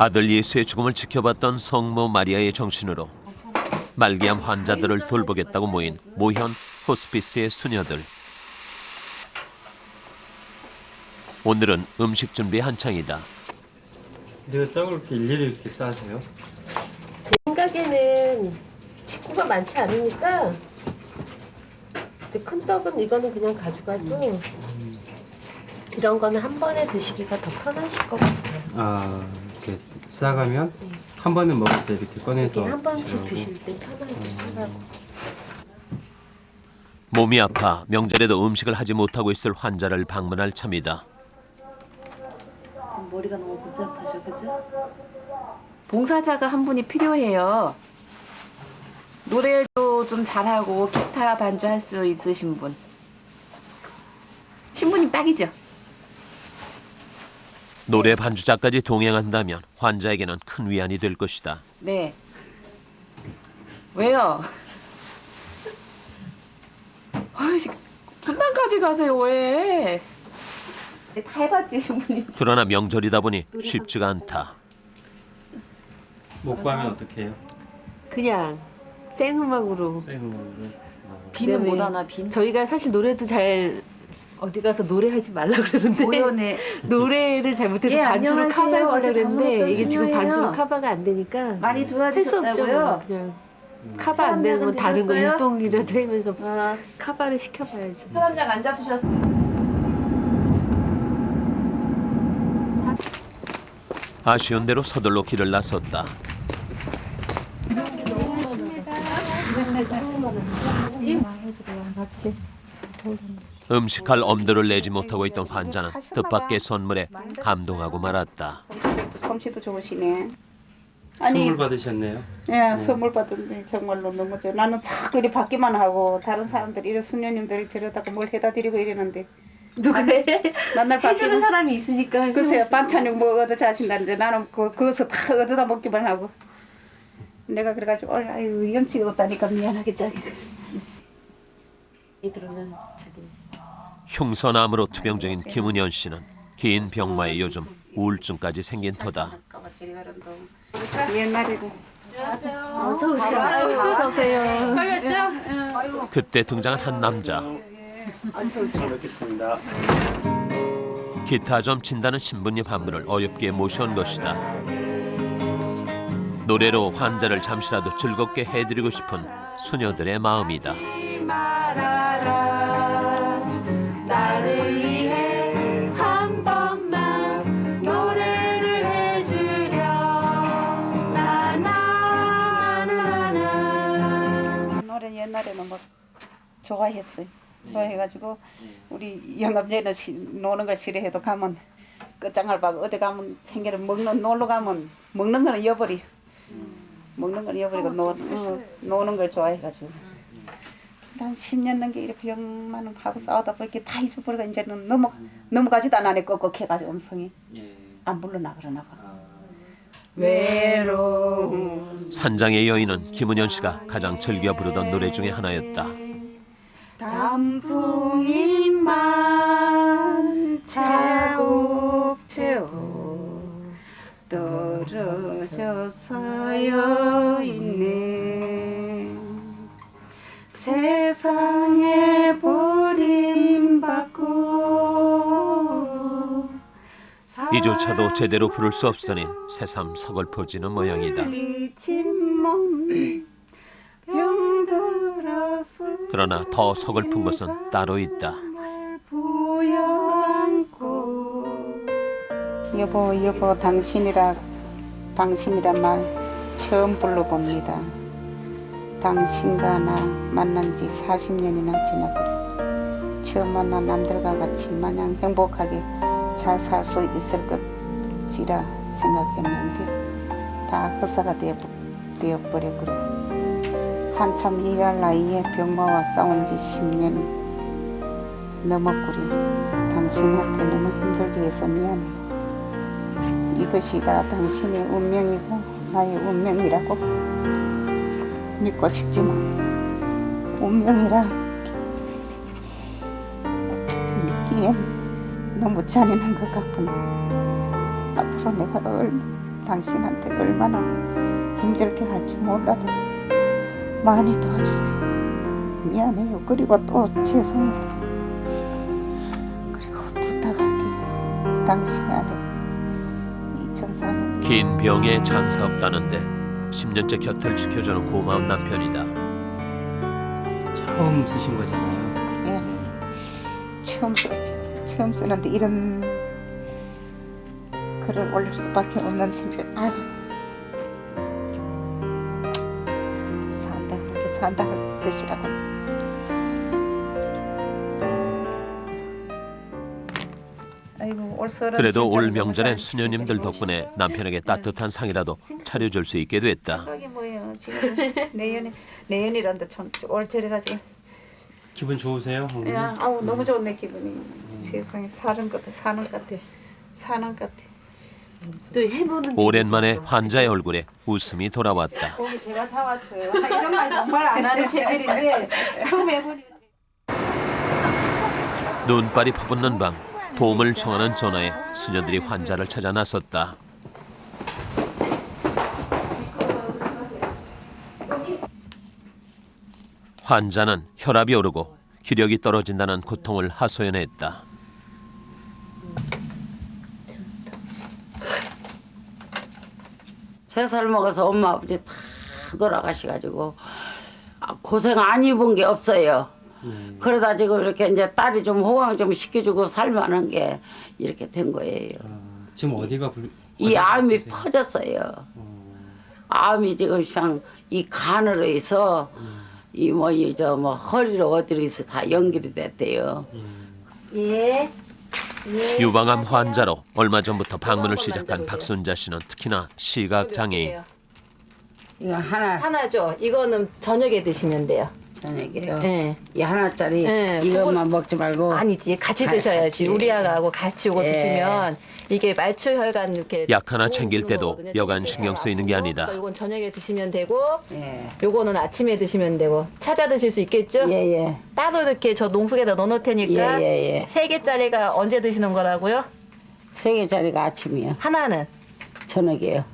아들 예수의 죽음을 지켜봤던 성모 마리아의 정신으로 말기암 환자들을 돌보겠다고 모인 모현 호스피스의 수녀들. 오늘은 음식 준비 한창이다. 내가 떡을 이렇게 일일이 이렇게 싸세요? 생각에는 식구가 많지 않으니까 이제 큰 떡은 이거는 그냥 가져가고 이런 거는 한 번에 드시기가 더 편하실 것 같아요. 아, 이렇게 싸가면 한 번에 먹을 때 이렇게 꺼내서 이게 한 번씩 이러고. 드실 때 편하고. 몸이 아파 명절에도 음식을 하지 못하고 있을 환자를 방문할 참이다. 지금 머리가 너무 복잡하셔, 그죠? 봉사자가 한 분이 필요해요. 노래도 좀 잘하고 기타 반주할 수 있으신 분. 신부님 딱이죠? 노래 반주자까지 동행한다면 환자에게는 큰 위안이 될 것이다. 네. 왜요? 아이씨, 분당까지 가세요, 왜? 다 해봤지, 신부님. 그러나 명절이다 보니 쉽지가 않다. 못 가면 어떻게 해요? 그냥 생음악으로. 생으로. 비는 그다음에 못 하나, 빈? 저희가 사실 노래도 잘 어디 가서 노래하지 말라 그러는데 오연에 노래를 잘못해서 예, 반주를 안녕하세요. 커버해보려 어제 그랬는데 방문했던 이게 지금 신녀예요. 반주로 커버가 안 되니까 많이 할 수 없죠. 좋아지셨다고요? 그냥 커버 안 되면 다른 거 드셨어요? 율동이라도 하면서 아, 커버를 시켜봐야지. 사람장 안 잡수셨어? 아쉬운 대로 서둘러 길을 나섰다. 음식할 엄두를 내지 못하고 있던 환자는 뜻밖의 선물에 감동하고 말았다. 솜씨도 좋으시네. 선물 받으셨네요. 예, 선물 받은데 정말로 너무 좋아. 나는 자꾸 이리 받기만 하고 다른 사람들이 이런 수녀님들 저러다가 뭘 해다 드리고 이러는데 누가 해? 맨날 해주는 받기만. 사람이 있으니까. 글쎄요, 반찬이 뭐 얻어 자신다는데 나는 그것을 다 얻어다 먹기만 하고. 내가 그래가지고 아유 염치가 없다니까 미안하게 짜게. 이들은 자기 흉선암으로 투병중인 김은현 씨는 긴 병마에 요즘 우울증까지 생긴 터다. 옛날에는 어서 오세요. 어서 오세요. 그때 등장한 한 남자. 잘 뵙겠습니다. 기타 좀 친다는 신부님 한 분을 어렵게 모셔온 것이다. 노래로 환자를 잠시라도 즐겁게 해드리고 싶은 수녀들의 마음이다. 나를 위해 한 번만 노래를 해주려 나나나나. 노래 옛날에는 뭐 좋아했어요. 좋아해가지고 우리 영감제는 노는 걸 싫어해도 가면 끝장을 봐고 어디 가면 생계를 먹는 놀러 가면 먹는 거는 잊어버려. 먹는 건 잊어버리고 노는 걸 좋아해가지고 한 10년 넘게 이렇게 병만 하고 싸우다 보니까 다 잊어버리고 이제는 넘어가지도 않네. 꺽꺽해가지고 음성이 예. 안 불러나 그러나 봐. 외로운 산장의 여인은 김은현 씨가 가장 즐겨 부르던 노래 중에 하나였다. 단풍잎만 차곡차곡 떨어져 서여 있네. 세상에 버림받고 이조차도 제대로 부를 수 없으니 새삼 서글퍼지는 모양이다. 그러나 더 서글픈 것은 따로 있다. 여보 여보 당신이란 말 처음 불러봅니다. 당신과 나 만난 지 40년이나 지나버려 처음 만난 남들과 같이 마냥 행복하게 잘 살 수 있을 것이라 생각했는데 다 허사가 되어버려 그래. 한참 일할 나이에 병마와 싸운 지 10년이 넘었구려. 당신한테 너무 힘들게 해서 미안해. 이것이 다 당신의 운명이고 나의 운명이라고 믿고 싶지만 운명이라 믿기엔 너무 잔인한 것 같구나. 앞으로 내가 당신한테 얼마나 힘들게 할지 몰라도 많이 도와주세요. 미안해요. 그리고 또 죄송해요. 그리고 부탁할게요. 당신이 아니라 2004년 긴 병에 장사 없다는데 10년째 곁을 지켜주는 고마운 남편이다. 처음 쓰신 거잖아요. 예. 처음 쓰는데 이런 글을 올릴 수밖에 없는 심정. 아이고. 산다 할 것이라고. 아이고, 올 설은 그래도 진짜 올 너무 명절엔 잘 수녀님들 지내고 덕분에 남편에게 따뜻한 상이라도 차려줄 수 있게 됐다. 생각이 뭐예요 지금. 내년이란다 올 저래가지고. 기분 좋으세요? 어머니? 야, 아우 너무 좋네 기분이. 세상에 사는 것 같아. 또 해보는 오랜만에 환자의 얼굴에 웃음이 돌아왔다. 고기 제가 사왔어요. 이런 말 정말 안 하는 체질인데 처음 해보니. 눈발이 퍼붓는 밤 도움을 청하는 전화에 수녀들이 환자를 찾아 나섰다. 환자는 혈압이 오르고 기력이 떨어진다는 고통을 하소연했다. 세 살 먹어서 엄마 아버지 다 돌아가셔가지고 고생 안 입은 게 없어요. 그러다 지금 이렇게 이제 딸이 좀 호강 좀 시켜주고 살만한 게 이렇게 된 거예요. 지금 어디가 이 암이 아프세요? 퍼졌어요. 암이 지금 그냥 이 간으로 해서 이 뭐 이 저 뭐 허리로 어디로 해서 다 연결이 됐대요. 예. 유방암 환자로 얼마 전부터 방문을 시작한 박순자 씨는 특히나 시각 장애인. 이거 하나죠. 이거는 저녁에 드시면 돼요. 저녁에요. 예. 이 하나짜리 네, 이것만 먹지 말고 아니지, 같이 드셔야지. 같이. 우리 아가하고 같이 요거 예. 드시면 이게 말초혈관 이렇게 약 하나 챙길 도움 주는 때도 거거든요. 여간 신경 쓰이는 게 아니다. 그러니까 요건 저녁에 드시면 되고, 예. 요거는 아침에 드시면 되고. 찾아 드실 수 있겠죠? 예예 따로 이렇게 저 농속에다 넣어놓을 테니까 예예예. 3개짜리가 언제 드시는 거라고요? 3개짜리가 아침이요. 하나는 저녁이에요.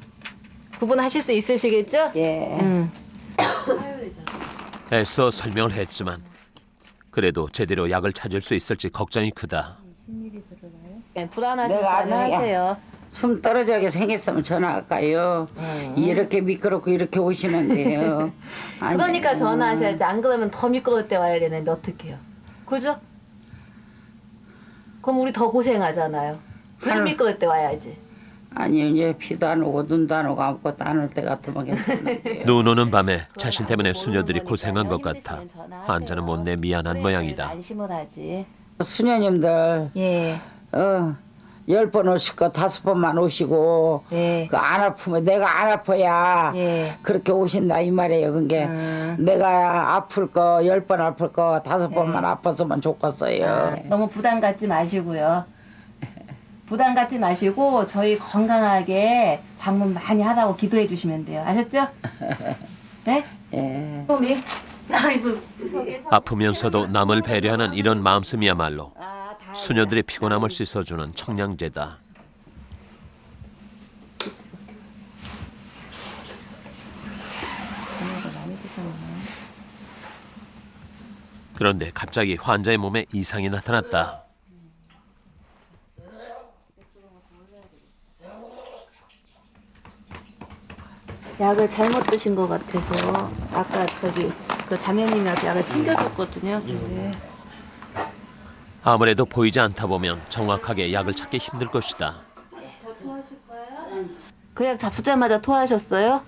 구분하실 수 있으시겠죠? 예. 애써 설명을 했지만 그래도 제대로 약을 찾을 수 있을지 걱정이 크다. 네, 불안하시면 내가 아주 전화하세요. 숨 떨어지게 생겼으면 전화할까요? 이렇게 미끄럽고 이렇게 오시는데요. 아니, 그러니까 전화하셔야지. 안 그러면 더 미끄러울 때 와야 되는데 어떡해요? 그죠? 그럼 우리 더 고생하잖아요. 덜 하루- 미끄러울 때 와야지. 아니 이제 비도 안 오고 눈도 안 오고 아무것도 안 올 때 같으면 괜찮은데요. 눈 오는 밤에 자신 때문에 수녀들이 고생한 것 같아 환자는 못내 미안한 모양이다. 안심을 하지. 수녀님들 예. 10번 오실 거 5번만 오시고 예. 그 안 아프면 내가 안 아파야 예. 그렇게 오신다 이 말이에요. 그게 내가 아플 거 10번 아플 거 5번만 아팠으면 좋겠어요. 너무 부담 갖지 마시고요. 부담 갖지 마시고 저희 건강하게 방문 많이 하라고 기도해 주시면 돼요. 아셨죠? 네? 예. 소미. 아이고. 구석에 아프면서도 남을 배려하는 이런 마음씀이야말로 수녀들의 피곤함을 씻어주는 청량제다. 그런데 갑자기 환자의 몸에 이상이 나타났다. 약을 잘못 드신 것 같아서 아까 저기 그 자매님이 와서 약을 챙겨줬거든요. 근데 아무래도 보이지 않다 보면 정확하게 약을 찾기 힘들 것이다. 그 약 잡수자마자 토하셨어요?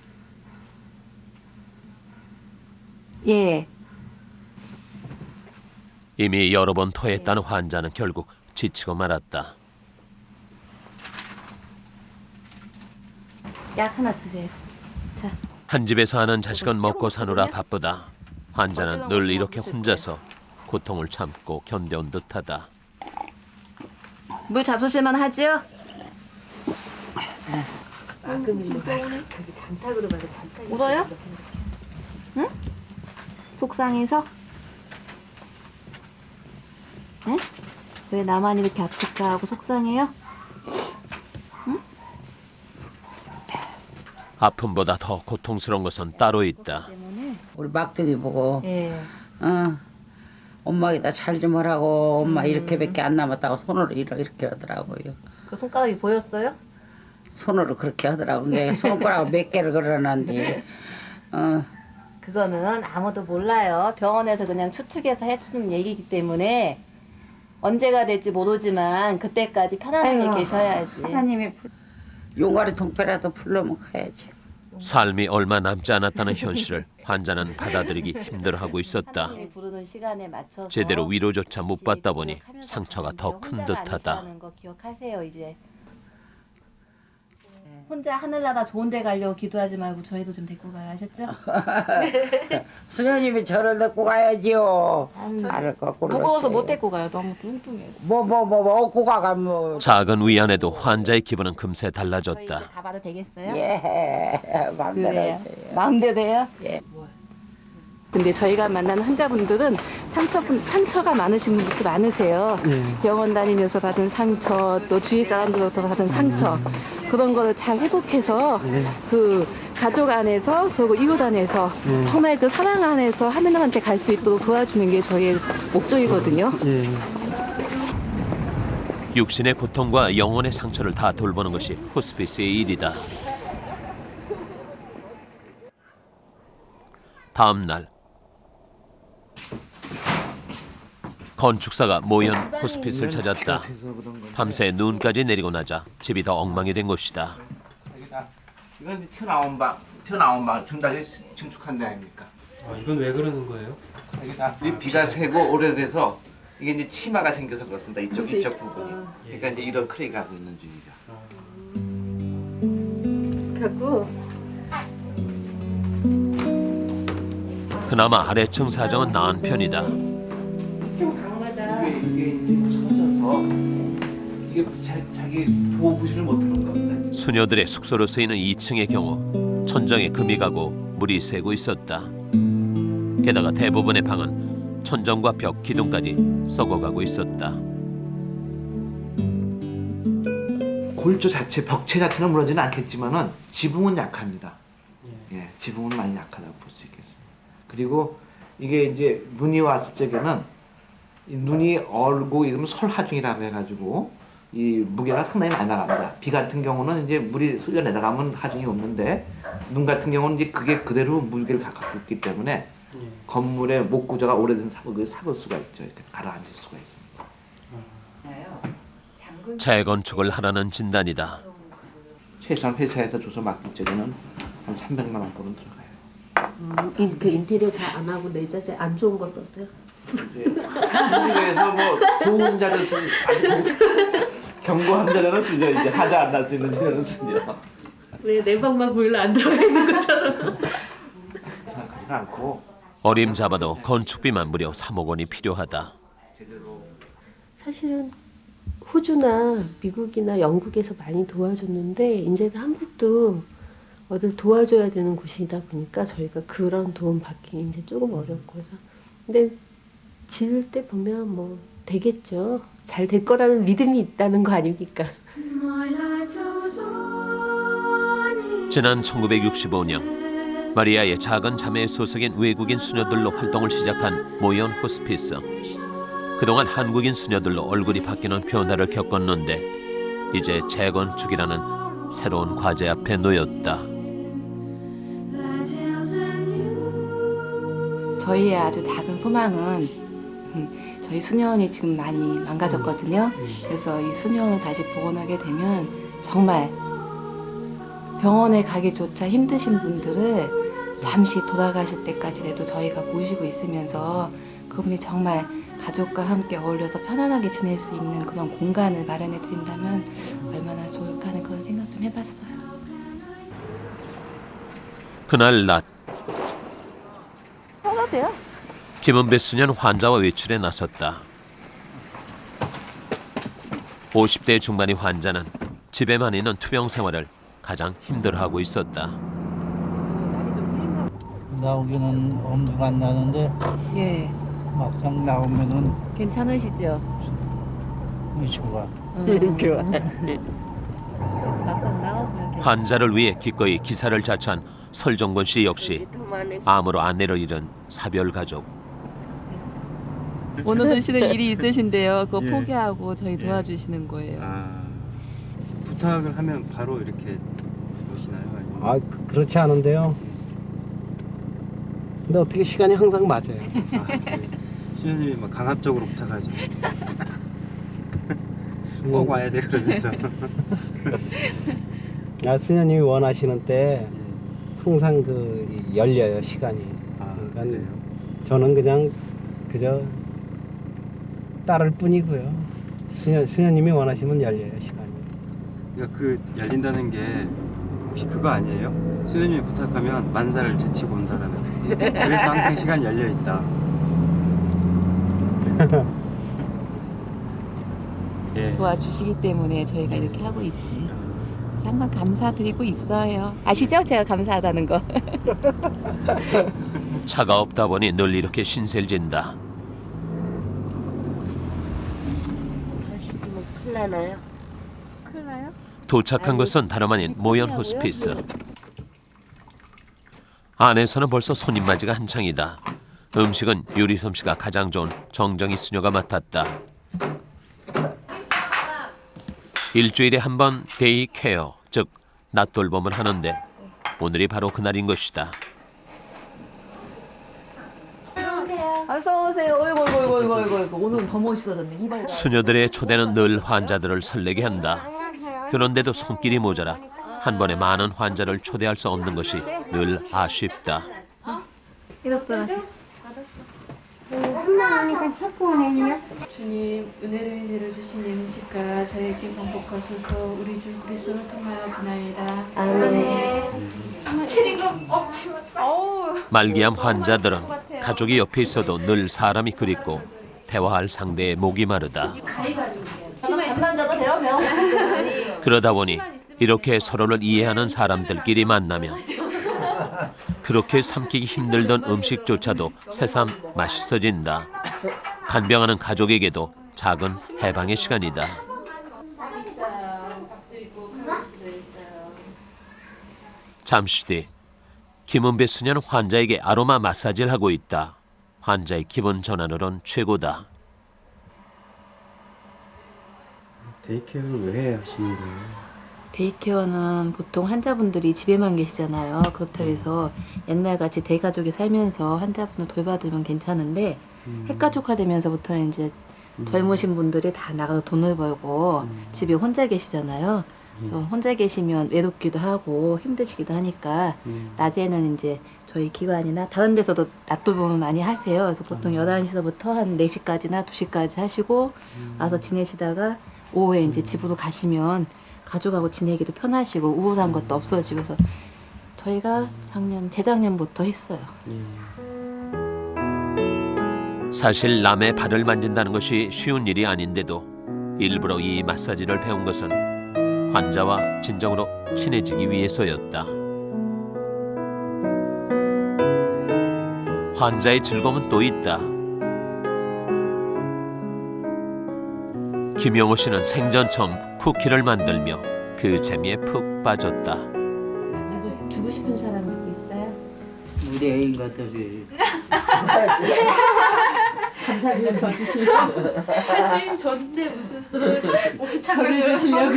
예. 이미 여러 번 토했다는 환자는 결국 지치고 말았다. 약 하나 드세요. 자. 한 집에서 하는 자식은 먹고 사느라 바쁘다. 환자는 늘 이렇게 혼자서 고통을 참고 견뎌온 듯하다. 물 잡수실만 하지요? 저기 잔탁으로 봐서 잔탁. 울어요? 응? 속상해서? 응? 왜 나만 이렇게 아플까 하고 속상해요? 응? 아픔보다 더 고통스러운 것은 따로 있다. 우리 막둥이 보고 예. 엄마기다 잘 좀 하라고 엄마 이렇게밖에 안 남았다고 손으로 이렇게 하더라고요. 그 손가락이 보였어요? 손으로 그렇게 하더라고. 이게 손가락 몇 개를 걸어놨는데 그거는 아무도 몰라요. 병원에서 그냥 추측해서 해주는 얘기이기 때문에 언제가 될지 모르지만 그때까지 편안하게 아이고, 계셔야지. 하나님이 용가리 통배라도 풀러면 가야지. 삶이 얼마 남지 않았다는 현실을 환자는 받아들이기 힘들어하고 있었다. 하나님이 부르는 시간에 맞춰서 제대로 위로조차 못 받다 보니 이제 그걸 상처가 더 하면서 큰 혼자가 듯하다. 아니시라는 거 기억하세요 이제. 혼자 하늘나라 좋은 데 가려고 기도하지 말고 저희도 좀 데리고 가야 하셨죠? 수녀님이 저를 데리고 가야지요. 나를 거꾸로. 무거워서 했지. 못 데리고 가요. 너무 뚱뚱해요. 뭐 얻고 가면 뭐. 작은 위안에도 환자의 기분은 금세 저희 이제 달라졌다. 다 봐도 되겠어요? 예, 마음대로 그래요. 해줘요. 마음대로 해요? 예. 근데 저희가 만나는 환자분들은 상처가 많으신 분들도 많으세요. 병원 다니면서 받은 상처, 또 주위 사람들로부터 받은 상처 그런 거를 잘 회복해서 그 가족 안에서 그리고 이웃 안에서 정말 그 사랑 안에서 하나님한테 갈 수 있도록 도와주는 게 저희의 목적이거든요. 육신의 고통과 영혼의 상처를 다 돌보는 것이 호스피스의 일이다. 다음 날 건축사가 모현 호스피스를 찾았다. 밤새 눈까지 내리고 나자 집이 더 엉망이 된 것이다. 이건 이제 튀어나온 방 전다지 증축한 데 아닙니까? 이건 왜 그러는 거예요? 여기다 이 비가 새고 오래돼서 이게 이제 치마가 생겨서 그렇습니다. 이쪽 부분이. 그러니까 이제 이런 크레이가 하고 있는 중이죠. 갖고 그나마 아래층 사정은 나은 편이다. 2층 방마다 이게 이제 쳐져서 이게 자기 보호부실을 못하는 겁니다. 수녀들의 숙소로 쓰이는 2층의 경우 천정에 금이 가고 물이 새고 있었다. 게다가 대부분의 방은 천정과 벽 기둥까지 썩어가고 있었다. 골조 자체, 벽체 자체는 무너지는 않겠지만은 지붕은 약합니다. 예, 지붕은 많이 약하다고 볼 수 있겠습니다. 그리고 이게 이제 눈이 왔을 적에는 이 눈이 얼고 이러면 설하중이라고 해가지고 이 무게가 상당히 많이 나갑니다. 비 같은 경우는 이제 물이 쓸려 내려가면 하중이 없는데 눈 같은 경우는 이제 그게 그대로 무게를 갖고 있기 때문에 건물의 목 구조가 오래된 사고가 삭을 수가 있죠. 이렇게 가라앉을 수가 있습니다. 재건축을 하라는 진단이다. 최소한 회사에서 줘서 맡길 적에는 한 300만 원 돈은 들어가요. 그 인테리어 잘 안 하고 내자재 안 좋은 거 썼대요. 이제 인테리어에서 뭐 좋은 자료 쓰 경고한 자료는 쓰죠. 이제 하지 않을 수 있는 자료는 쓰죠. 왜 내 방만 보일러 안 들어가 있는 것처럼. 생각하지는 않고 어림잡아도 건축비만 무려 3억 원이 필요하다. 제대로 사실은 호주나 미국이나 영국에서 많이 도와줬는데 이제는 한국도 어딜 도와줘야 되는 곳이다 보니까 저희가 그런 도움 받기 이제 조금 어렵고 해서 근데 지을 때 보면 뭐 되겠죠. 잘 될 거라는 믿음이 있다는 거 아닙니까? 지난 1965년 마리아의 작은 자매 소속인 외국인 수녀들로 활동을 시작한 모현 호스피스. 그동안 한국인 수녀들로 얼굴이 바뀌는 변화를 겪었는데 이제 재건축이라는 새로운 과제 앞에 놓였다. 저희의 아주 작은 소망은 저희 수녀원이 지금 많이 망가졌거든요. 그래서 이 수녀원을 다시 복원하게 되면 정말 병원에 가기조차 힘드신 분들을 잠시 돌아가실 때까지라도 저희가 모시고 있으면서 그분이 정말 가족과 함께 어울려서 편안하게 지낼 수 있는 그런 공간을 마련해 드린다면 얼마나 좋을까 하는 그런 생각 좀 해봤어요. 그날 낮 돼요? 김은배 수녀는 환자와 외출에 나섰다. 50대 중반의 환자는 집에만 있는 투병 생활을 가장 힘들어하고 있었다. 나오기는 엄두가 안 나는데 예, 막상 나오면은 괜찮으시죠? 의식가 좋아. 막상 나오면 괜찮아요. 환자를 위해 기꺼이 기사를 자처한 설정권 씨 역시 암으로 아내를 잃은 사별 가족. 오늘 드시는 일이 있으신데요. 그거 예. 포기하고 저희 도와주시는 거예요. 아, 부탁을 하면 바로 이렇게 오시나요? 아니면 아 그렇지 않은데요. 근데 어떻게 시간이 항상 맞아요. 수녀님이 막 강압적으로 부탁하죠. 꼭 와야 돼 그러면서. 아 수녀님이 원하시는 때 항상 그 열려요 시간이. 아, 그러니까 그래요? 저는 그냥 그저 따를 뿐이고요. 수녀님이 원하시면 열려요 시간이. 그러니까 그 열린다는 게 혹시 그거 아니에요? 수녀님이 부탁하면 만사를 제치고 온다라는. 그래서 항상 시간이 열려 있다. 예. 도와주시기 때문에 저희가 이렇게 하고 있지. 그래서 항상 감사드리고 있어요. 아시죠? 제가 감사하다는 거. 차가 없다 보니 늘 이렇게 신셀진다. 도착한 것은 다름 아닌 모연 호스피스. 안에서는 벌써 손님 맞이가 한창이다. 음식은 유리 솜씨가 가장 좋은 정정희 수녀가 맡았다. 일주일에 한 번 데이 케어, 즉 낮 돌봄을 하는데 오늘이 바로 그날인 것이다. 어서 오세요. 어이구. 오늘은 더 멋있어졌네. 이발. 수녀들의 초대는 늘 환자들을 설레게 한다. 그런데도 손길이 모자라 한 번에 많은 환자를 초대할 수 없는 것이 늘 아쉽다. 이렇게 하세요. 주님, 은혜로 인해를 주신 예문식과 저에게 반복하소서. 우리 주 그리스도를 통하여 비나이다. 아멘. 말기암 환자들은 가족이 옆에 있어도 늘 사람이 그립고 대화할 상대에 목이 마르다. 그러다 보니 이렇게 서로를 이해하는 사람들끼리 만나면 그렇게 삼키기 힘들던 음식조차도 새삼 맛있어진다. 간병하는 가족에게도 작은 해방의 시간이다. 잠시 뒤 김은배 수녀는 환자에게 아로마 마사지를 하고 있다. 환자의 기분 전환으론 최고다. 데이케어를 왜 하시는 거예요? 데이케어는 보통 환자분들이 집에만 계시잖아요. 그렇다고 해서 옛날같이 대가족이 살면서 환자분을 돌봐주면 괜찮은데 핵가족화되면서부터는 이제 젊으신 분들이 다 나가서 돈을 벌고 집에 혼자 계시잖아요. 그래서 혼자 계시면 외롭기도 하고 힘드시기도 하니까 낮에는 이제 저희 기관이나 다른 데서도 낮 돌봄을 많이 하세요. 그래서 보통 11시서부터 한 4시까지나 2시까지 하시고 와서 지내시다가 오후에 이제 집으로 가시면 가족하고 지내기도 편하시고 우울한 것도 없어지고 그래서 저희가 재작년부터 했어요. 사실 남의 발을 만진다는 것이 쉬운 일이 아닌데도 일부러 이 마사지를 배운 것은 환자와 진정으로 친해지기 위해서였다. 환자의 즐거움은 또 있다. 김영호 씨는 생전 처음 쿠키를 만들며 그 재미에 푹 빠졌다. 누구 주고 싶은 사람 누구 있어요? 우리 애인 갖다 줘야지. 감사합니다. 저 주시면. 사실 전데 무슨 저를 주시려고.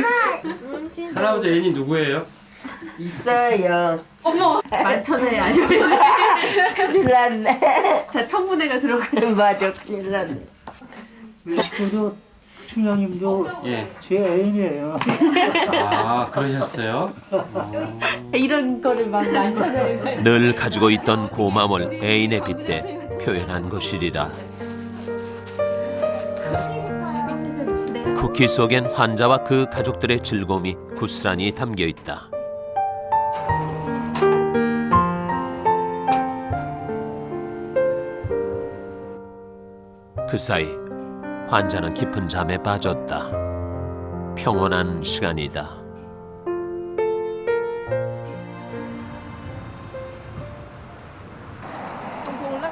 할아버지 애인이 누구예요? 있어요. 만천에 아니면 큰일 났네. 자 청문회가 들어가. 맞아, 큰일 났네. 식구도 춘향님도 예. 제 애인이에요. 아, 그러셨어요? 이런 거를 막 만천에. 늘 가지고 있던 고마움을 애인에 빗대 표현한 것이리라. 쿠키 속엔 환자와 그 가족들의 즐거움이 고스란히 담겨 있다. 그 사이 환자는 깊은 잠에 빠졌다. 평온한 시간이다.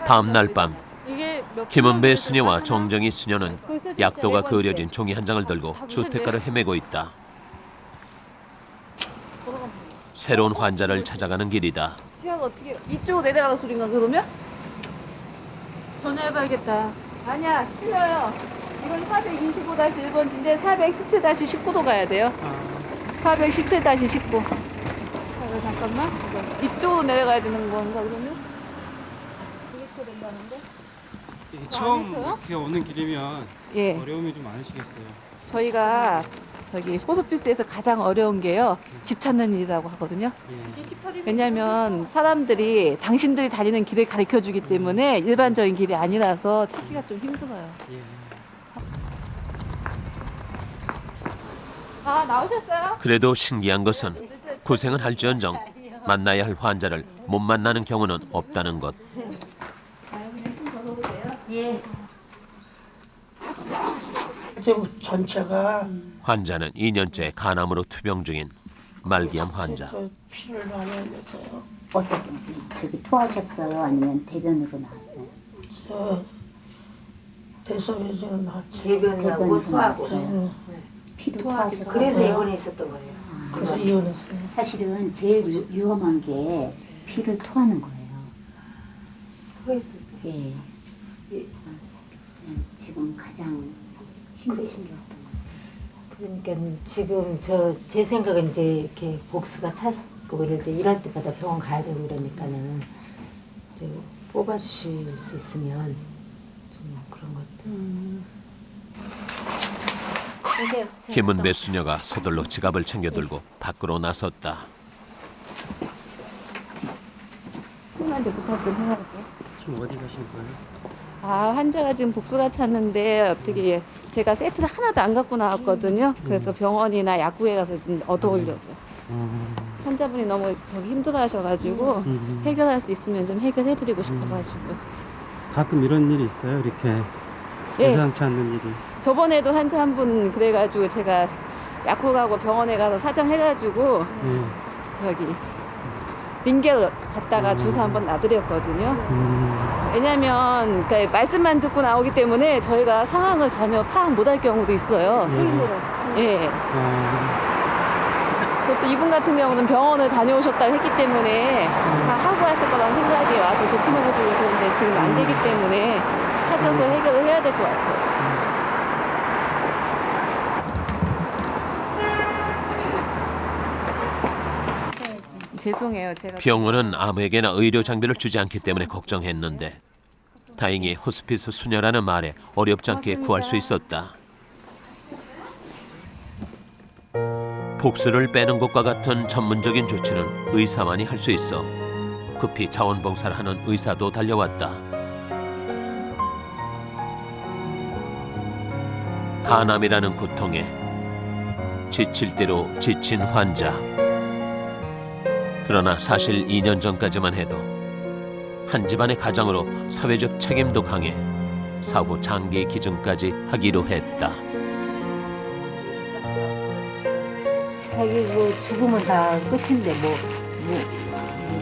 다음 날 밤 김은배 수녀와 정정희 수녀는 약도가 그려진 종이 한 장을 들고 주택가를 헤매고 있다. 새로운 환자를 찾아가는 길이다. 시야가 어떻게 이쪽으로 내려가는 소린가 그러면? 전화해봐야겠다. 아니야 틀려요. 이건 425-1번지인데 417-19도 가야 돼요. 417-19. 잠깐만. 이쪽으로 내려가야 되는 건가 그러면? 이렇게 된다는데? 이게 처음 했어요? 이렇게 오는 길이면 예. 어려움이 좀 많으시겠어요. 저희가 저기 호스피스에서 가장 어려운 게요. 집 찾는 일이라고 하거든요. 예. 왜냐하면 사람들이 당신들이 다니는 길을 가르쳐 주기 때문에 일반적인 길이 아니라서 찾기가 좀 힘들어요. 예. 아 나오셨어요? 그래도 신기한 것은 고생은 할지언정 만나야 할 환자를 못 만나는 경우는 없다는 것. 지금 전체가 환자는 2년째 간암으로 투병 중인 말기암 환자. 저 피를 많이 흘려서요. 어떻게 저기 토하셨어요? 아니면 대변으로 나왔어요? 저 대소변으로 나왔죠. 대변으로 나왔어요. 피도 토하셨어요. 그래서 입원했었던 거예요. 그래서 이혼했어요. 사실은 제일 위험한 게 피를 토하는 거예요. 토했었어요. 예. 지금 가장 힘드신 게 어떤 거세요? 그러니까 지금 제 생각은 이제 이렇게 복수가 찼고 이럴 때 일할 때마다 병원 가야 되고 이러니까는 이제 뽑아주실 수 있으면 좀 그런 것도. 힘은 배수녀가 서둘러 지갑을 챙겨들고 밖으로 나섰다. 선생님한테 부탁 좀 해야죠. 지금 어디 가신 거예요? 아 환자가 지금 복수가 찼는데 어떻게 제가 세트를 하나도 안 갖고 나왔거든요. 그래서 병원이나 약국에 가서 좀 얻어오려고요. 환자분이 너무 저기 힘들어하셔가지고 해결할 수 있으면 좀 해결해드리고 싶어가지고. 가끔 이런 일이 있어요. 이렇게 예. 예상치 않는 일이. 저번에도 환자 한 분 그래가지고 제가 약국하고 병원에 가서 사정해가지고 저기 링겔 갔다가 주사 한번 놔드렸거든요. 왜냐면 그러니까 말씀만 듣고 나오기 때문에 저희가 상황을 전혀 파악 못할 경우도 있어요. 예. 그것도 이분 같은 경우는 병원을 다녀오셨다고 했기 때문에 다 하고 왔을 거라는 생각이 와서 조치 먹어주려고 그러는데 지금 안 되기 때문에 찾아서 해결을 해야 될 것 같아요. 죄송해요. 제가 병원은 아무에게나 의료 장비를 주지 않기 때문에 걱정했는데 다행히 호스피스 수녀라는 말에 어렵지 않게 구할 수 있었다. 복수를 빼는 것과 같은 전문적인 조치는 의사만이 할 수 있어 급히 자원봉사를 하는 의사도 달려왔다. 간암이라는 고통에 지칠 대로 지친 환자. 그러나 사실 2년 전까지만 해도 한 집안의 가장으로 사회적 책임도 강해 사후 장기 기증까지 하기로 했다. 자기 뭐 죽으면 다 끝인데 뭐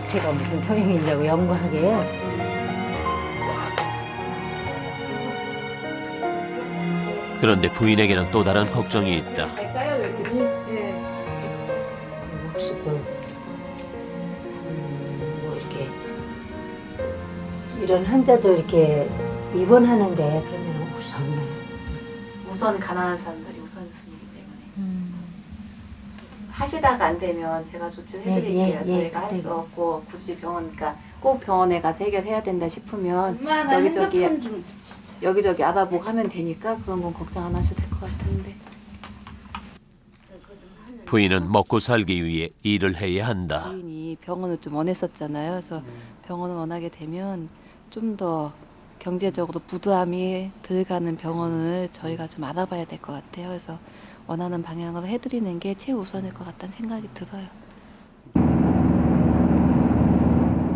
제가 무슨 소용이 있냐고 연구하게. 그런데 부인에게는 또 다른 걱정이 있다. 갈까요, 여기? 혹시 또 뭐 이렇게 이런 환자들 이렇게 입원하는데 그런 일은 혹시 없나요? 우선 가난한 사람들이 우선순위이기 때문에 하시다가 안 되면 제가 조치를 해드릴게요. 저희가 할 수 없고 굳이 병원, 그러니까 꼭 병원에 가서 해결해야 된다 싶으면 여기저기 알아보고 하면 되니까 그런 건 걱정 안 하셔도 될 것 같은데. 부인은 먹고 살기 위해 일을 해야 한다. 부인이 병원을 좀 원했었잖아요. 그래서 병원을 원하게 되면 좀 더 경제적으로 부담이 들어가는 병원을 저희가 좀 알아봐야 될 것 같아요. 그래서 원하는 방향으로 해드리는 게 최우선일 것 같다는 생각이 들어요.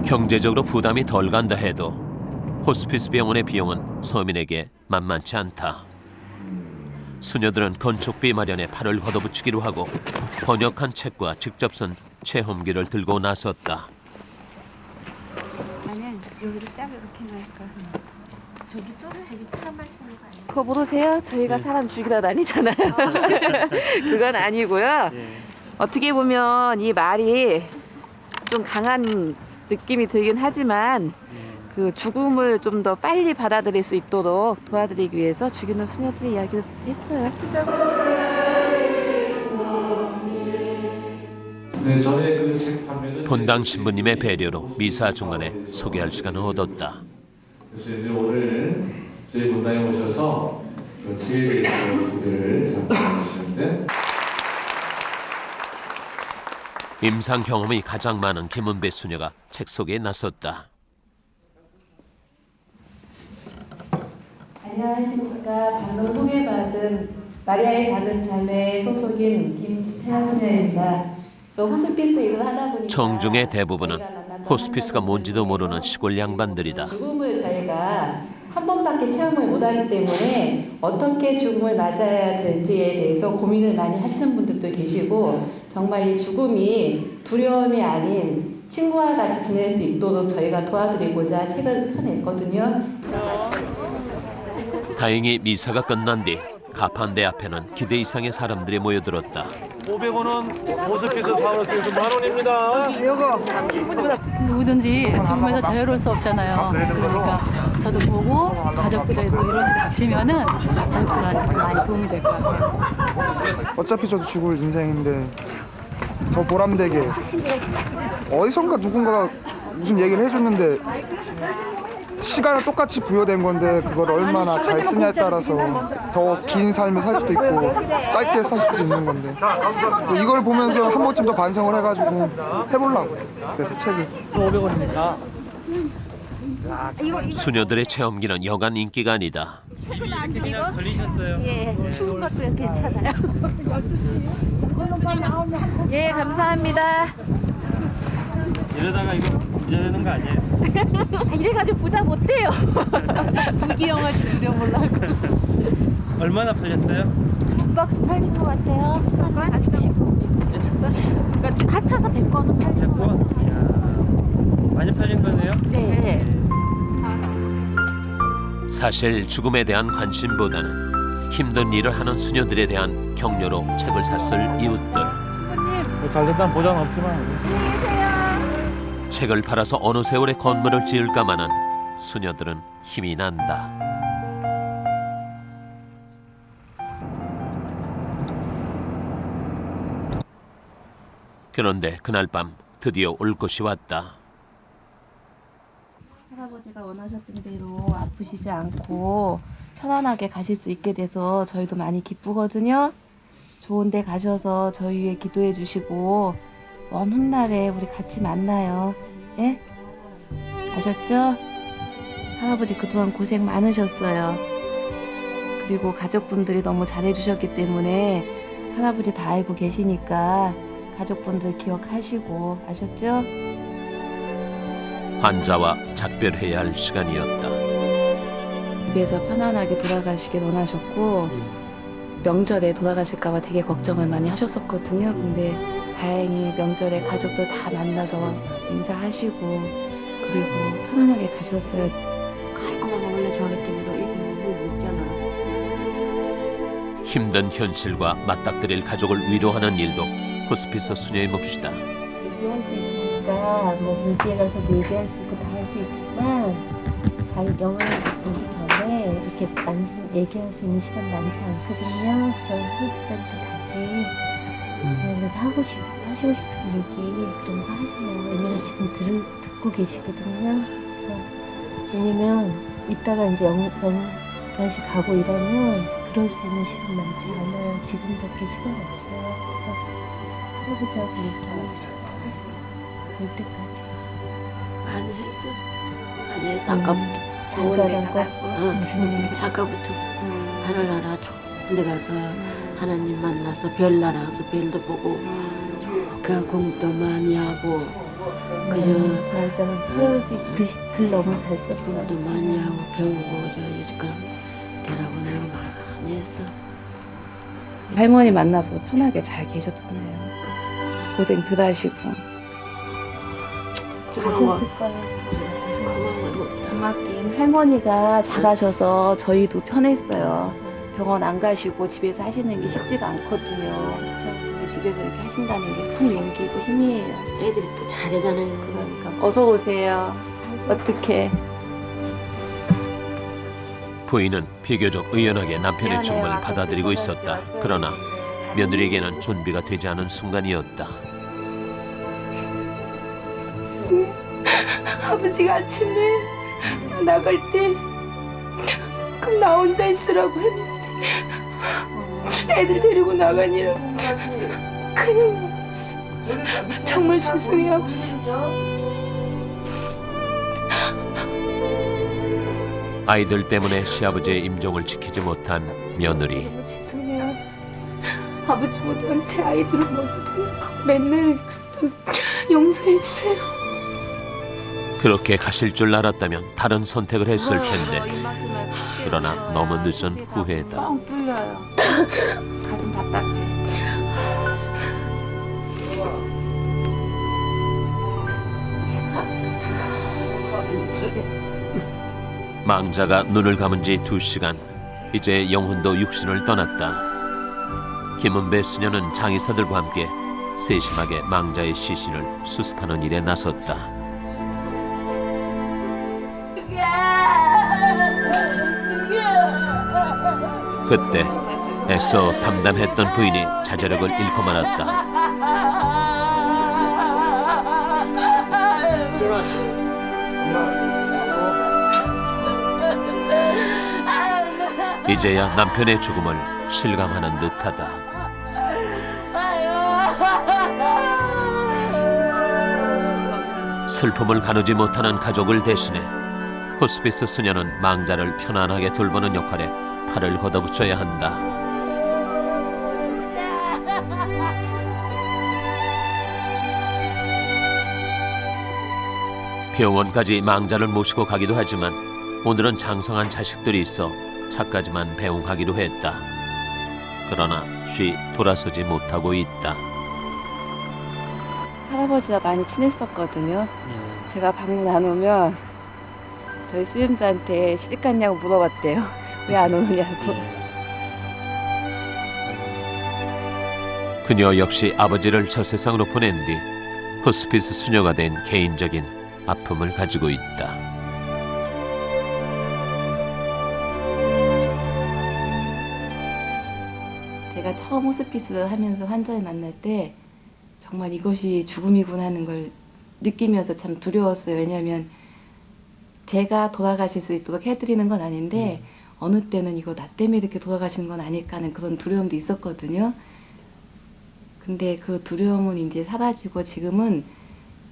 경제적으로 부담이 덜 간다 해도 호스피스 병원의 비용은 서민에게 만만치 않다. 수녀들은 건축비 마련에 팔을 걷어붙이기로 하고 번역한 책과 직접 쓴 체험기를 들고 나섰다. 나는 여기를 짜고 이렇게 놓을까. 저기 차 마시는 거 아니에요? 그거 모르세요? 저희가 사람 죽이다 다니잖아요. 그건 아니고요. 어떻게 보면 이 말이 좀 강한 느낌이 들긴 하지만 그 죽음을 좀 더 빨리 받아들일 수 있도록 도와드리기 위해서 죽이는 수녀들의 이야기를 했어요. 네, 전에 그 책 판매는 본당 신부님의 배려로 미사 중간에 소개할 시간을 얻었다. 그래서 이제 오늘 저희 본당에 오셔서 그 책에 대해서 소개를 잠깐 해주시는데 임상 경험이 가장 많은 김은배 수녀가 책 소개에 나섰다. 안녕하십니까. 방금 소개받은 마리아의 작은 자매 소속인 김태아 수녀입니다. 또 호스피스 일을 하다 보니까 청중의 대부분은 호스피스가 뭔지도 모르는 시골 양반들이다. 죽음을 저희가 한 번밖에 체험을 못하기 때문에 어떻게 죽음을 맞아야 될지에 대해서 고민을 많이 하시는 분들도 계시고 정말 이 죽음이 두려움이 아닌 친구와 같이 지낼 수 있도록 저희가 도와드리고자 책을 펴냈거든요. 다행히 미사가 끝난 뒤 가판대 앞에는 기대 이상의 사람들이 모여들었다. 500원은 호스피스 사원에서 10,000원입니다. 누구든지 죽음에서 자유로울 수 없잖아요. 그러니까 저도 보고 가족들에도 이런 일 닥치면은 가족들한테 많이 도움이 될 것 같아요. 어차피 저도 죽을 인생인데 더 보람되게 어디선가 누군가가 무슨 얘기를 해줬는데 시간은 똑같이 부여된 건데 그걸 얼마나 잘 쓰냐에 따라서 더 긴 삶을 살 수도 있고 짧게 살 수도 있는 건데 이걸 보면서 한 번쯤 더 반성을 해가지고 해보려고 그래서 책을 500원입니다. 수녀들의 체험기는 여간 인기가 아니다. 이거? 걸리셨어요? 예, 추운 것도 괜찮아요. 12시. 예, 감사합니다. 이러다가 이거 부자 되는 거 아니에요? 이래가지고 부자 못돼요. 부귀영화 누려보려고. 얼마나 팔렸어요? 박스 팔린 것 같아요. 한 20권. 그러니까 합쳐서 100권은 팔린 것 같아요. 이야, 많이 팔린 거네요? 네. 사실 죽음에 대한 관심보다는 힘든 일을 하는 수녀들에 대한 격려로 책을 샀을 이웃들. 잘 됐다는 보장 없지만. 책을 팔아서 어느 세월에 건물을 지을까마는 수녀들은 힘이 난다. 그런데 그날 밤 드디어 올 것이 왔다. 할아버지가 원하셨던 대로 아프시지 않고 편안하게 가실 수 있게 돼서 저희도 많이 기쁘거든요. 좋은 데 가셔서 저희 위해 기도해 주시고 먼 훗날에 우리 같이 만나요. 예? 아셨죠? 할아버지 그동안 고생 많으셨어요. 그리고 가족분들이 너무 잘해주셨기 때문에 할아버지 다 알고 계시니까 가족분들 기억하시고 아셨죠? 환자와 작별해야 할 시간이었다. 집에서 편안하게 돌아가시길 원하셨고 명절에 돌아가실까봐 되게 걱정을 많이 하셨었거든요. 근데 다행히 명절에 가족들 다 만나서 인사하시고 그리고 편안하게 가셨어요. 깔끔한 거 원래 좋아하기 때문에 이거 먹잖아. 힘든 현실과 맞닥뜨릴 가족을 위로하는 일도 호스피스 수녀의 몫이다. 얘기할 수 있으니까 뭐 물지에 가서도 얘기할 수 있고 다 할 수 있지만 영화를 보기 전에 이렇게 얘기할 수 있는 시간 많지 않거든요. 그래서 헬기장도 다시 하시고 싶은 얘기 그런 거 하세요. 왜냐면 지금 듣고 계시거든요. 그래서 왜냐면 이따가 이제 영가시 가고 이러면 그럴 수 있는 시간 많지 않아요. 지금밖에 시간 없어요. 그래서 할아버지하고 얘기하고 하세요. 올 때까지. 많이 했어. 많이 해서 아까부터 좋은 데 가고 아까부터 하늘나라 좋은 데 가서 하나님 만나서 별나라 가서 별도 보고 좋게 공부도 많이 하고 그저 맞아. 할아버지 글 너무 잘 썼어. 공부도 많이 하고 배우고 저 그럼 되라고 내가 많이 했어. 할머니 만나서 편하게 잘 계셨잖아요. 고생 덜 하시고. 가셨을 거예요. 고맙긴 할머니가 잘하셔서 저희도 편했어요. 병원 안 가시고 집에서 하시는 게 쉽지가 않거든요. 근데 집에서 이렇게 하신다는 게 큰 용기고 힘이에요. 애들이 또 잘하잖아요. 그러니까 어서 오세요. 어떻게? 부인은 비교적 의연하게 남편의 죽음을 받아들이고 있었다. 그러나 며느리에게는 준비가 되지 않은 순간이었다. 아버지가 아침에 나갈 때 그럼 나 혼자 있으라고 했는데 애들 데리고 나가니라고 그냥 정말 죄송해요 아버지. 아이들 때문에 시아버지의 임종을 지키지 못한 며느리. 죄송해요. 아버지보다는 제 아이들을 먼저 생각하고 맨날 용서해 주세요. 그렇게 가실 줄 알았다면 다른 선택을 했을 텐데. 그러나 너무 늦은 후회다. 뻥 뚫려요. 가슴 답답해. 망자가 눈을 감은 지 2시간. 이제 영혼도 육신을 떠났다. 김은배 수녀는 장의사들과 함께 세심하게 망자의 시신을 수습하는 일에 나섰다. 그때 애써 담담했던 부인이 자제력을 잃고 말았다. 이제야 남편의 죽음을 실감하는 듯하다. 슬픔을 가누지 못하는 가족을 대신해 호스피스 수녀는 망자를 편안하게 돌보는 역할에 팔을 걷어붙여야 한다. 병원까지 망자를 모시고 가기도 하지만 오늘은 장성한 자식들이 있어 차까지만 배웅하기로 했다. 그러나 쉬 돌아서지 못하고 있다. 할아버지와 많이 친했었거든요. 제가 방문 안 오면 저희 수임자한테 시집 갔냐고 물어봤대요. 왜 안 오느냐고. 그녀 역시 아버지를 저 세상으로 보낸 뒤 호스피스 수녀가 된 개인적인 아픔을 가지고 있다. 제가 처음 호스피스를 하면서 환자를 만날 때 정말 이것이 죽음이구나 하는 걸 느끼면서 참 두려웠어요. 왜냐하면 제가 돌아가실 수 있도록 해드리는 건 아닌데 어느 때는 이거 나 때문에 이렇게 돌아가시는 건 아닐까 하는 그런 두려움도 있었거든요. 근데 그 두려움은 이제 사라지고 지금은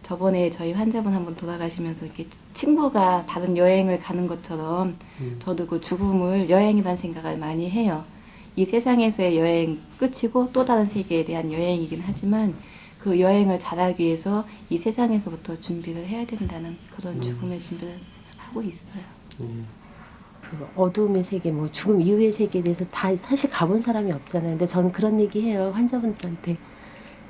저번에 저희 환자분 한 분 돌아가시면서 이렇게 친구가 다른 여행을 가는 것처럼 저도 그 죽음을 여행이라는 생각을 많이 해요. 이 세상에서의 여행 끝이고 또 다른 세계에 대한 여행이긴 하지만 그 여행을 잘하기 위해서 이 세상에서부터 준비를 해야 된다는 그런 죽음의 준비를 하고 있어요. 그 어두움의 세계, 뭐 죽음 이후의 세계에 대해서 다 사실 가본 사람이 없잖아요. 근데 저는 그런 얘기 해요. 환자분들한테.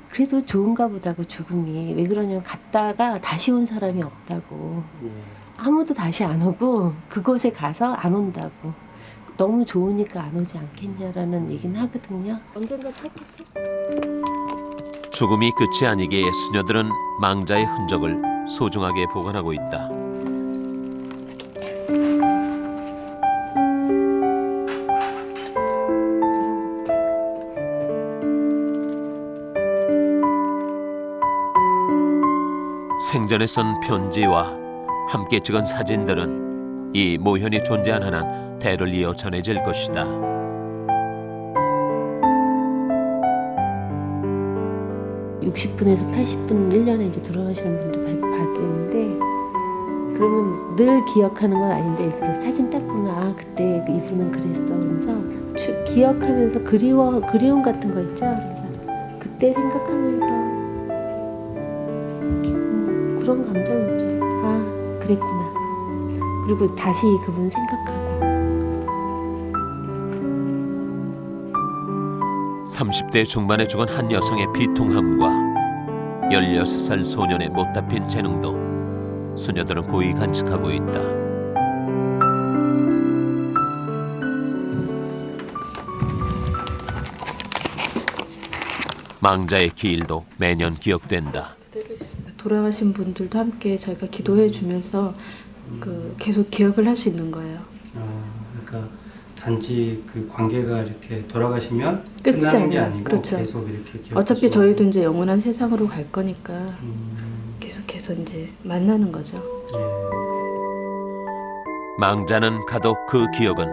그래도 좋은가 보다고 죽음이. 왜 그러냐면 갔다가 다시 온 사람이 없다고. 아무도 다시 안 오고 그곳에 가서 안 온다고. 너무 좋으니까 안 오지 않겠냐라는 얘기는 하거든요. 언젠가 찾겠죠? 죽음이 끝이 아니기에 수녀들은 망자의 흔적을 소중하게 보관하고 있다. 생전에 쓴 편지와 함께 찍은 사진들은 이 모현이 존재하는 한 대를 이어 전해질 것이다. (60분에서 80분) 1년에 이제 돌아가시는 분들 봤는데 그러면 늘 기억하는 건 아닌데 이제 사진 딱 보면 아 그때 이분은 그랬어 그러면서 기억하면서 그리움 같은 거 있죠. 그래서 그때 생각하면서 그런 감정이 있죠. 아 그랬구나. 그리고 다시 그분 생각하고. 30대 중반에 죽은 한 여성의 비통함과 16살 소년의 못다 핀 재능도 수녀들은 고이 간직하고 있다. 망자의 기일도 매년 기억된다. 돌아가신 분들도 함께 저희가 기도해 주면서 계속 기억을 할 수 있는 거예요. 그러니까 단지 그 관계가 이렇게 돌아가시면 끝이 끝나는 게 아니에요. 아니고 그렇죠. 계속 이렇게 기억. 어차피 저희도 이제 영원한 세상으로 갈 거니까 계속해서 이제 만나는 거죠. 망자는 가도 그 기억은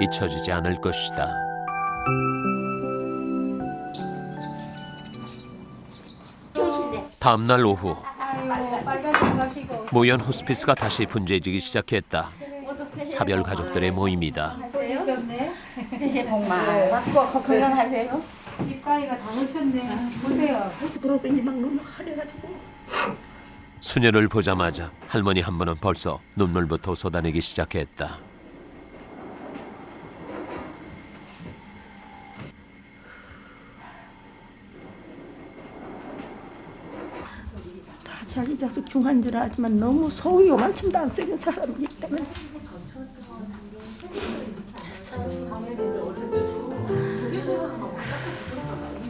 잊혀지지 않을 것이다. 다음 날 오후 모연 호스피스가 다시 분주해지기 시작했다. 사별 가족들의 모임이다. 새해 복 많이 받고 건강하세요. 이빨이가 다 오셨네. 보세요. 그러더니 막 너무 화려가지고. 수녀를 보자마자 할머니 한 분은 벌써 눈물부터 쏟아내기 시작했다. 자기 자식 중한 줄 알지만 너무 속이 요만큼도 안 쓰는 사람이기 때문에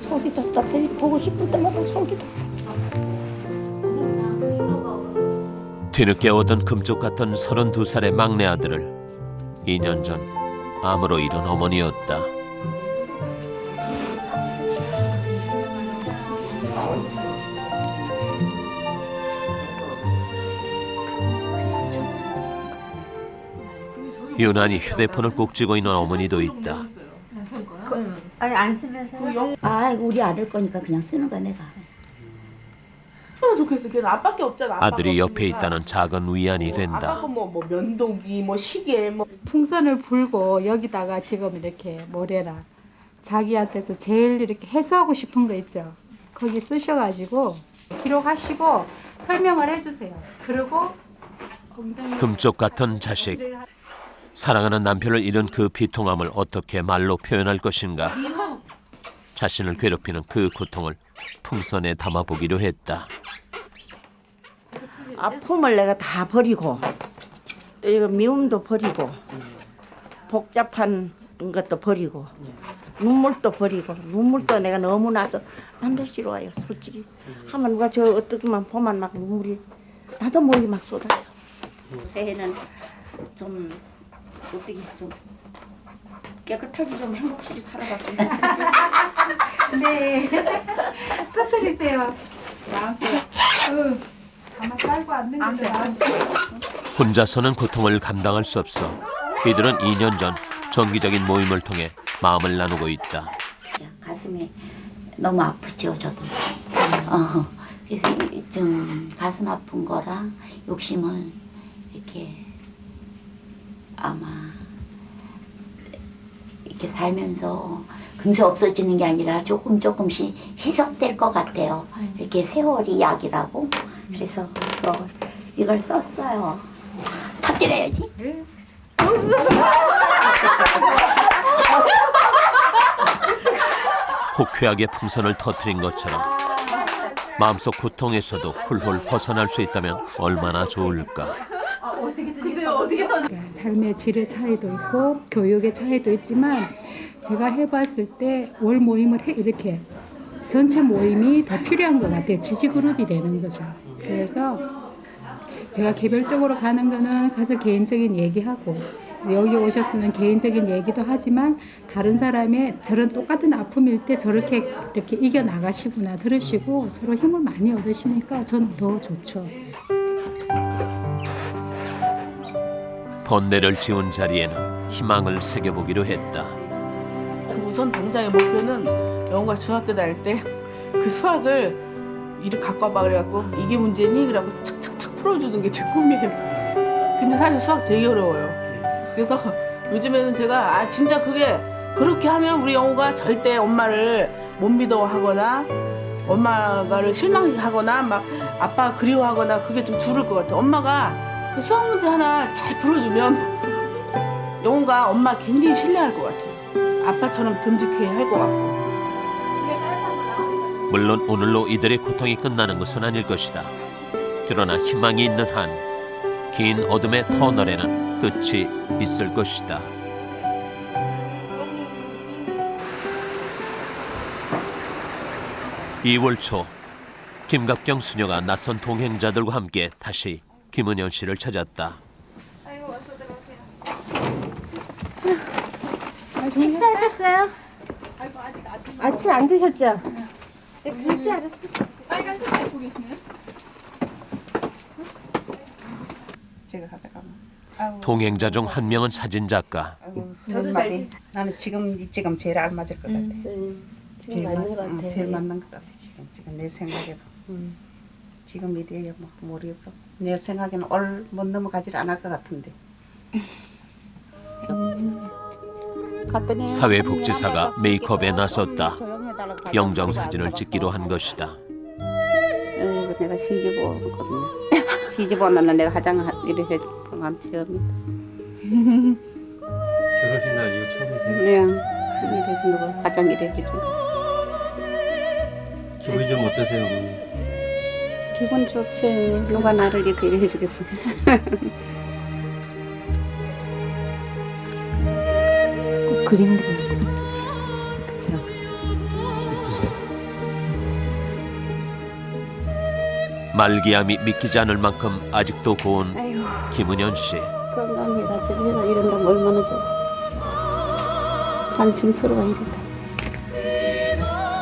속이 답답해. 보고 싶을 때마다 속이 뒤늦게 얻은 금쪽 같은 32살의 막내 아들을 2년 전 암으로 잃은 어머니였다. 유난히 휴대폰을 꼭 쥐고 있는 어머니도 있다. 아니 안 쓰면서. 아 이거 우리 아들 거니까 그냥 쓰는 거야 내가. 좋겠어. 걔는 아빠밖에 없잖아. 아들이 옆에 있다는 작은 위안이 된다. 아빠가 뭐 면도기, 뭐 시계, 뭐 풍선을 불고 여기다가 지금 이렇게 뭐래라 자기한테서 제일 이렇게 해소하고 싶은 거 있죠. 거기 쓰셔가지고 기록하시고 설명을 해주세요. 그리고 금쪽 같은 자식. 사랑하는 남편을 잃은 그 비통함을 어떻게 말로 표현할 것인가. 자신을 괴롭히는 그 고통을 풍선에 담아보기로 했다. 아픔을 내가 다 버리고 또 이거 미움도 버리고 복잡한 것도 버리고 눈물도 버리고 눈물도 내가 너무 나서 남자 싫어해요 솔직히. 하면 누가 저 어떻게만 보면 막 눈물이 나도 모르게 막 쏟아져. 새해는 좀 어떻게 좀 깨끗하게 좀 행복하게 살아봤으면 네. 터뜨리세요. 마음껏. 가만 깔고 앉는 것도 나으시고. 혼자서는 고통을 감당할 수 없어 이들은 2년 전 정기적인 모임을 통해 마음을 나누고 있다. 가슴이 너무 아프죠 저도. 그래서 좀 가슴 아픈 거랑 욕심은 이렇게 아마 이렇게 살면서 금세 없어지는 게 아니라 조금씩 희석될 것 같아요. 이렇게 세월이 약이라고. 그래서 이걸 썼어요. 탑질해야지. 호쾌하게 풍선을 터뜨린 것처럼 마음속 고통에서도 훌훌 벗어날 수 있다면 얼마나 좋을까. 삶의 질의 차이도 있고 교육의 차이도 있지만 제가 해봤을 때 월 모임을 이렇게 전체 모임이 더 필요한 것 같아요. 지지그룹이 되는 거죠. 그래서 제가 개별적으로 가는 거는 가서 개인적인 얘기하고 여기 오셨으면 개인적인 얘기도 하지만 다른 사람의 저런 똑같은 아픔일 때 저렇게 이렇게 이겨나가시구나 들으시고 서로 힘을 많이 얻으시니까 저는 더 좋죠. 번뇌를 지운 자리에는 희망을 새겨보기로 했다. 우선 당장의 목표는 영호가 중학교 다닐 때 그 수학을 이렇게 갖고 와봐 그래갖고 이게 문제니? 그래갖고 착착착 풀어주는 게 제 꿈이에요. 근데 사실 수학 되게 어려워요. 그래서 요즘에는 제가 진짜 그렇게 하면 우리 영호가 절대 엄마를 못 믿어하거나 엄마를 실망하거나 막 아빠가 그리워하거나 그게 좀 줄을 것 같아요. 엄마가 그 수학 문제 하나 잘 풀어주면 영호가 엄마 굉장히 신뢰할 것 같아요. 아빠처럼 듬직해 할 것 같고. 물론 오늘로 이들의 고통이 끝나는 것은 아닐 것이다. 그러나 희망이 있는 한 긴 어둠의 터널에는 끝이 있을 것이다. 2월 초 김갑경 수녀가 낯선 동행자들과 함께 다시 김은현 씨를 찾았다. 식사하셨어요? 아침 안 드셨죠? 네, 그렇지 않았어요. 빨간색 입고 계시네요? 제가 하다가 동행자 중 한 명은 사진작가. 저도 나는 지금 제일 알맞을 것 같아. 지금 맞는 것 같아. 제일 맞는 것 같아. 지금 내 생각에도. 지금 이래야 뭐 모르겠어. 내 생각에는 못 넘어가질 않을 것 같은데. 사회복지사가 메이크업에 나섰다. 영정 사진을 찍기로 한 것이다. 내가 시집 오거든요. 시집 오는 날 내가 화장 이렇게 해본 건 처음이다. 결혼식 날 이거 처음이세요? 네. 이렇게 누가 화장 이렇게 해주는. 기분이 좀 어떠세요, 어머니? 기분 좋지. 누가 나를 이렇게 해주겠어. 그림 그리는 거. 그쵸. 말기암이 믿기지 않을 만큼 아직도 고운 아이고. 김은현 씨. 건강해가지고 내가 이런다면 얼마나 좋아. 안심스러워 이랬다.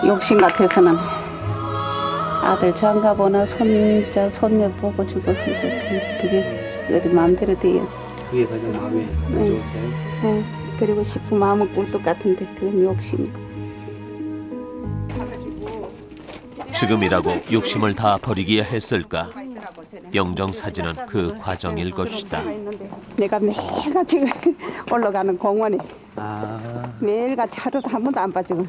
욕심 같아서는 아들 장가보나 손녀 보고 죽었으면 좋겠는데 그게 어디 마음대로 돼야지. 그게 가장 마음에 안 좋으세요? 네. 그리고 싶은 마음은 꿀떡 같은데 그건 욕심이고. 지금이라고 욕심을 다 버리기야 했을까? 영정 사진은 그 과정일 것이다. 내가 매일같이 올라가는 공원에 아, 매일같이 하루도 한 번도 안 빠지고.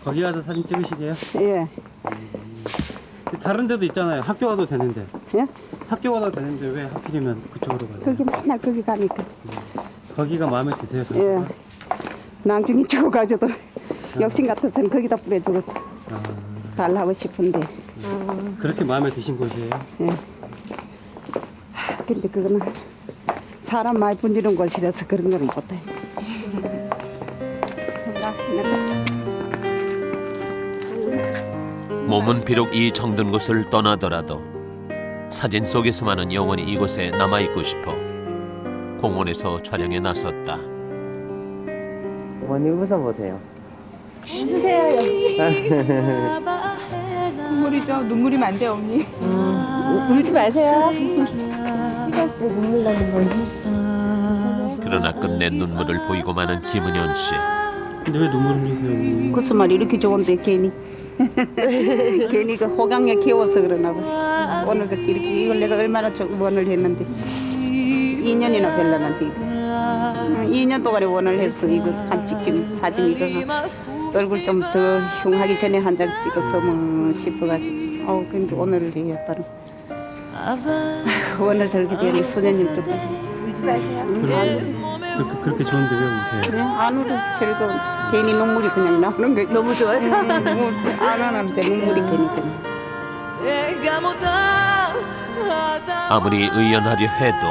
거기 가서 사진 찍으시게요? 예. 다른 데도 있잖아요. 학교 가도 되는데. 예? 학교 가도 되는데 왜 하필이면 그쪽으로 가요? 거기 맨날 거기 가니까. 거기가 마음에 드세요? 예. 낭중이 죽어가지고 욕심 같아서는 거기다 뿌려주고 살라고 싶은데. 그렇게 마음에 드신 곳이에요? 예. 근데 그거는 사람 많이 분지는 곳이라서 그런 건 못해. 몸은 비록 이 정든 곳을 떠나더라도 사진 속에서만은 영원히 이곳에 남아있고 싶어 공원에서 촬영에 나섰다. 어머니 웃어보세요. 웃으세요. 눈물이죠. 눈물이면 안 돼, 언니. 울지 마세요. 눈물 나는 거지. 그러나 끝내 눈물을 보이고 마는 김은현 씨. 근데 왜 눈물 흘리세요? 거짓말 이렇게 좋은데 괜히 괜히 그 호강에 키워서 그러나 봐. 오늘 같이 이렇게 이걸 내가 얼마나 원을 했는데 2년이나 별나는데 2년 동안에 원을 했어. 이거 한 찍지 사진 이거 얼굴 좀 더 흉하기 전에 한 장 찍어서 뭐 싶어가지고 근데 오늘을 해야겠다는 원을 들게 되니 소녀님 뜻. 울지 마세요. 그렇게 좋은데 왜 우세요? 그래 안 울어. 즐거운 괜히 눈물이 그냥 나오는 거지. 너무 좋아서. 안 하는데 눈물이 괜히 그냥. 아무리 의연하려 해도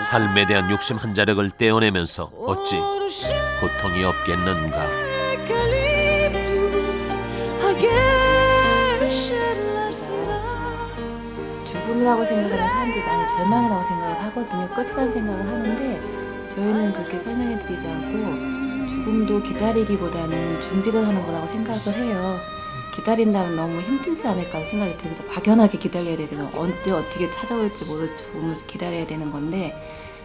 삶에 대한 욕심 한 자력을 떼어내면서 어찌 고통이 없겠는가. 죽음이라고 생각을 하는 사람들이 많이 절망이라고 생각을 하거든요. 끝이라는 생각을 하는데 저희는 그렇게 설명해 드리지 않고 죽음도 기다리기보다는 준비를 하는 거라고 생각을 해요. 기다린다면 너무 힘들지 않을까 생각이 들어서 막연하게 기다려야 되는 언제 어떻게 찾아올지 모르지 보면서 기다려야 되는 건데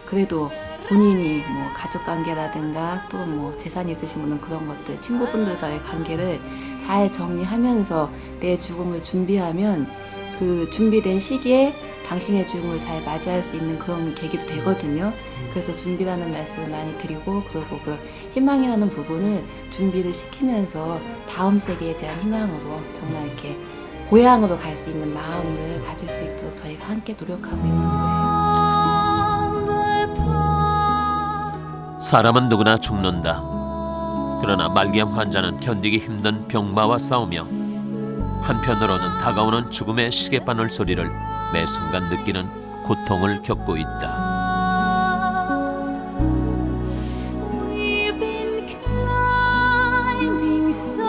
그래도 본인이 뭐 가족 관계라든가 또 뭐 재산이 있으신 분은 그런 것들 친구분들과의 관계를 잘 정리하면서 내 죽음을 준비하면 그 준비된 시기에 당신의 죽음을 잘 맞이할 수 있는 그런 계기도 되거든요. 그래서 준비라는 말씀을 많이 드리고 그리고 그 희망이라는 부분을 준비를 시키면서 다음 세계에 대한 희망으로 정말 이렇게 고향으로 갈 수 있는 마음을 가질 수 있도록 저희가 함께 노력하고 있는 거예요. 사람은 누구나 죽는다. 그러나 말기암 환자는 견디기 힘든 병마와 싸우며 한편으로는 다가오는 죽음의 시계바늘 소리를 매 순간 느끼는 고통을 겪고 있다. We've been climbing so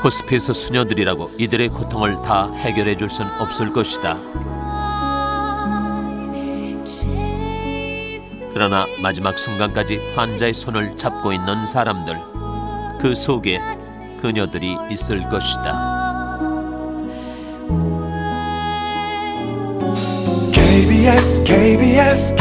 호스피스 수녀들이라고 이들의 고통을 다 해결해 줄 순 없을 것이다. 그러나 마지막 순간까지 환자의 손을 잡고 있는 사람들, 그 속에 그녀들이 있을 것이다. KBS